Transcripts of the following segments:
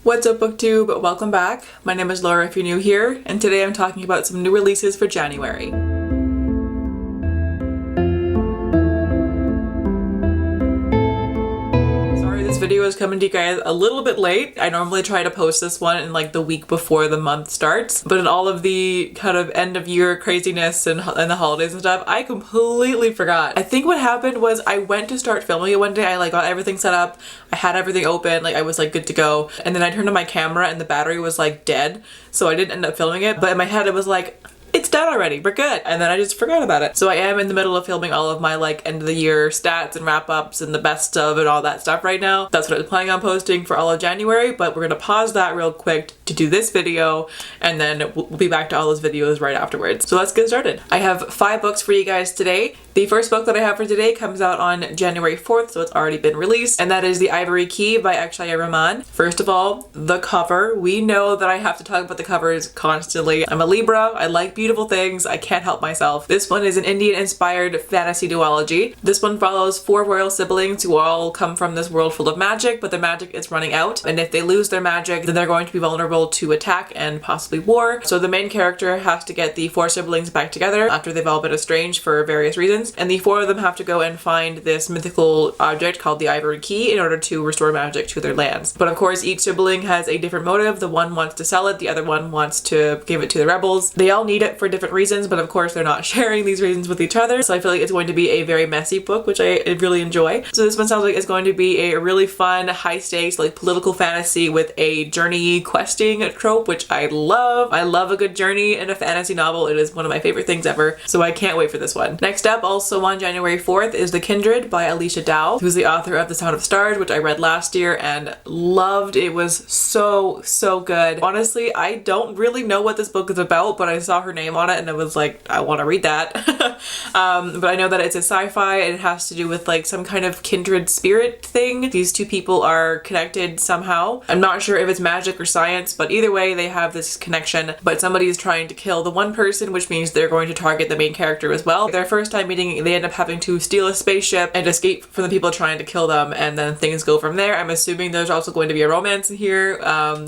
What's up, booktube? Welcome back. My name is Laura if you're new here, and today I'm talking about some new releases for January. This video is coming to you guys a little bit late. I normally try to post this one in like the week before the month starts, but in all of the kind of end of year craziness and the holidays and stuff, I completely forgot. I think what happened was I went to start filming it one day. I like got everything set up. I had everything open. Like I was like good to go. And then I turned on my camera and the battery was like dead. So I didn't end up filming it. But in my head it was like, it's done already, we're good. And then I just forgot about it. So I am in the middle of filming all of my like end of the year stats and wrap ups and the best of and all that stuff right now. That's what I was planning on posting for all of January, but we're gonna pause that real quick to do this video, and then we'll be back to all those videos right afterwards. So let's get started. I have 5 books for you guys today. The first book that I have for today comes out on January 4th, so it's already been released, and that is The Ivory Key by Akshaya Ramam. First of all, the cover. We know that I have to talk about the covers constantly. I'm a Libra, I like beautiful things, I can't help myself. This one is an Indian-inspired fantasy duology. This one follows 4 royal siblings who all come from this world full of magic, but their magic is running out, and if they lose their magic, then they're going to be vulnerable to attack and possibly war. So the main character has to get the 4 siblings back together after they've all been estranged for various reasons, and the 4 of them have to go and find this mythical object called the Ivory Key in order to restore magic to their lands. But of course each sibling has a different motive. The one wants to sell it, the other one wants to give it to the rebels. They all need it for different reasons, but of course they're not sharing these reasons with each other. So I feel like it's going to be a very messy book, which I really enjoy. So this one sounds like it's going to be a really fun, high stakes, like political fantasy with a journey questing trope, which I love. I love a good journey in a fantasy novel. It is one of my favorite things ever. So I can't wait for this one. Next up, also on January 4th, is The Kindred by Alechia Dow, who's the author of The Sound of Stars, which I read last year and loved. It was so good. Honestly, I don't really know what this book is about, but I saw her name on it and I was like, I want to read that. But I know that it's a sci-fi and it has to do with like some kind of kindred spirit thing. These 2 people are connected somehow. I'm not sure if it's magic or science, but either way they have this connection. But somebody is trying to kill the one person, which means they're going to target the main character as well. Their first time meeting, they end up having to steal a spaceship and escape from the people trying to kill them, and then things go from there. I'm assuming there's also going to be a romance in here,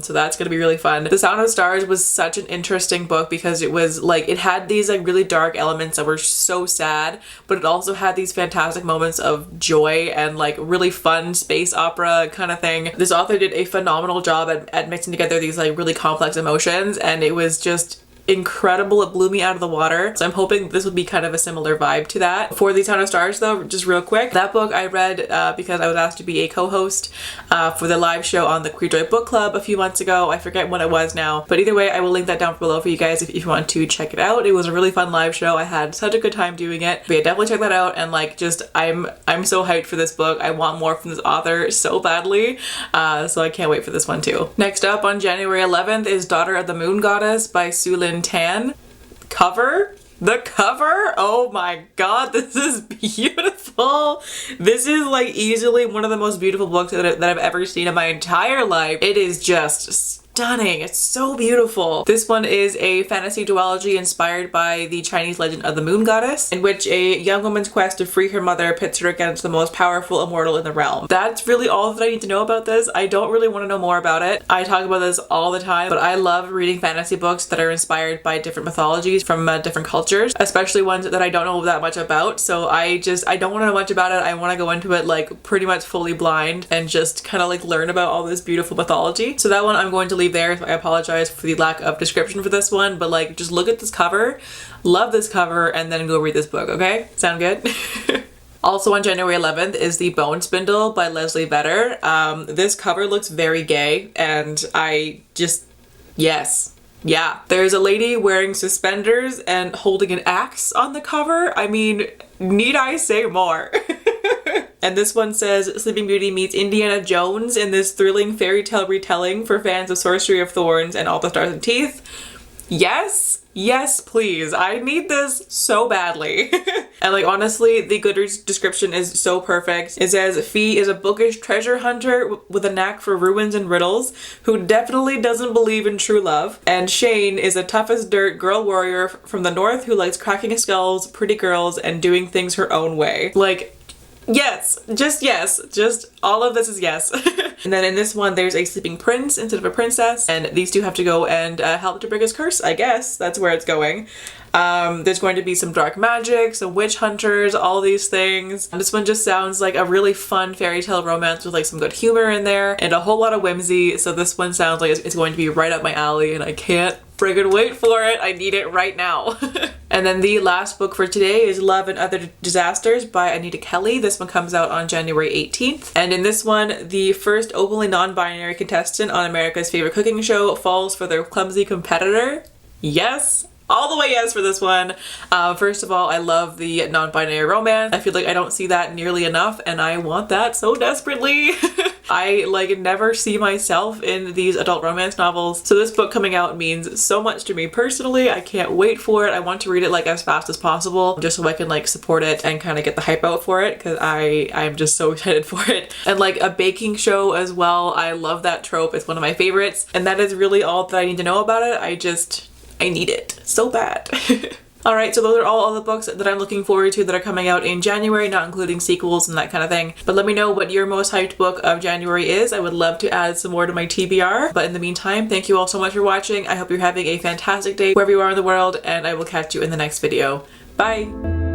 so that's going to be really fun. The Sound of Stars was such an interesting book because it was like, it had these like really dark elements that were so sad, but it also had these fantastic moments of joy and like really fun space opera kind of thing. This author did a phenomenal job at mixing together these like really complex emotions, and it was just incredible. It blew me out of the water. So I'm hoping this would be kind of a similar vibe to that. For The Sound of Stars though, just real quick, that book I read because I was asked to be a co-host for the live show on the Queer Joy Book Club a few months ago. I forget when it was now, but either way I will link that down below for you guys if you want to check it out. It was a really fun live show. I had such a good time doing it. But yeah, definitely check that out, and like just I'm so hyped for this book. I want more from this author so badly, so I can't wait for this one too. Next up on January 11th is Daughter of the Moon Goddess by Lynn. Cover? The cover? Oh my god, this is beautiful. This is like easily one of the most beautiful books that I've ever seen in my entire life. It is just stunning. It's so beautiful. This one is a fantasy duology inspired by the Chinese legend of the Moon Goddess, in which a young woman's quest to free her mother pits her against the most powerful immortal in the realm. That's really all that I need to know about this. I don't really want to know more about it. I talk about this all the time, but I love reading fantasy books that are inspired by different mythologies from different cultures, especially ones that I don't know that much about. So I don't want to know much about it. I want to go into it like pretty much fully blind and just kind of like learn about all this beautiful mythology. So that one I'm going to leave there. So I apologize for the lack of description for this one, but like just look at this cover, love this cover, and then go read this book, okay? Sound good? Also on January 11th is the Bone Spindle by Vedder. This cover looks very gay, and I just, yes. Yeah. There's a lady wearing suspenders and holding an axe on the cover. I mean, need I say more? And this one says, Sleeping Beauty meets Indiana Jones in this thrilling fairy tale retelling for fans of Sorcery of Thorns and All the Stars and Teeth. Yes, yes, please. I need this so badly. And like honestly, the Goodreads description is so perfect. It says, Fee is a bookish treasure hunter with a knack for ruins and riddles who definitely doesn't believe in true love. And Shane is a tough as dirt girl warrior from the north who likes cracking skulls, pretty girls, and doing things her own way. Like, Yes, just all of this is yes. And then in this one there's a sleeping prince instead of a princess, and these two have to go and help to break his curse, I guess. That's where it's going. There's going to be some dark magic, some witch hunters, all these things. And this one just sounds like a really fun fairy tale romance with like some good humor in there and a whole lot of whimsy. So this one sounds like it's going to be right up my alley, and I can't friggin' wait for it. I need it right now. And then the last book for today is Love and Other Disasters by Anita Kelly. This one comes out on January 18th. And in this one, the first openly non-binary contestant on America's favorite cooking show falls for their clumsy competitor. Yes. All the way yes for this one. First of all, I love the non-binary romance. I feel like I don't see that nearly enough, and I want that so desperately. I like never see myself in these adult romance novels, so this book coming out means so much to me personally. I can't wait for it. I want to read it like as fast as possible just so I can like support it and kind of get the hype out for it, because I'm just so excited for it. And like a baking show as well. I love that trope. It's one of my favorites, and that is really all that I need to know about it. I need it so bad. Alright, so those are all the books that I'm looking forward to that are coming out in January, not including sequels and that kind of thing. But let me know what your most hyped book of January is. I would love to add some more to my TBR. But in the meantime, thank you all so much for watching. I hope you're having a fantastic day wherever you are in the world, and I will catch you in the next video. Bye!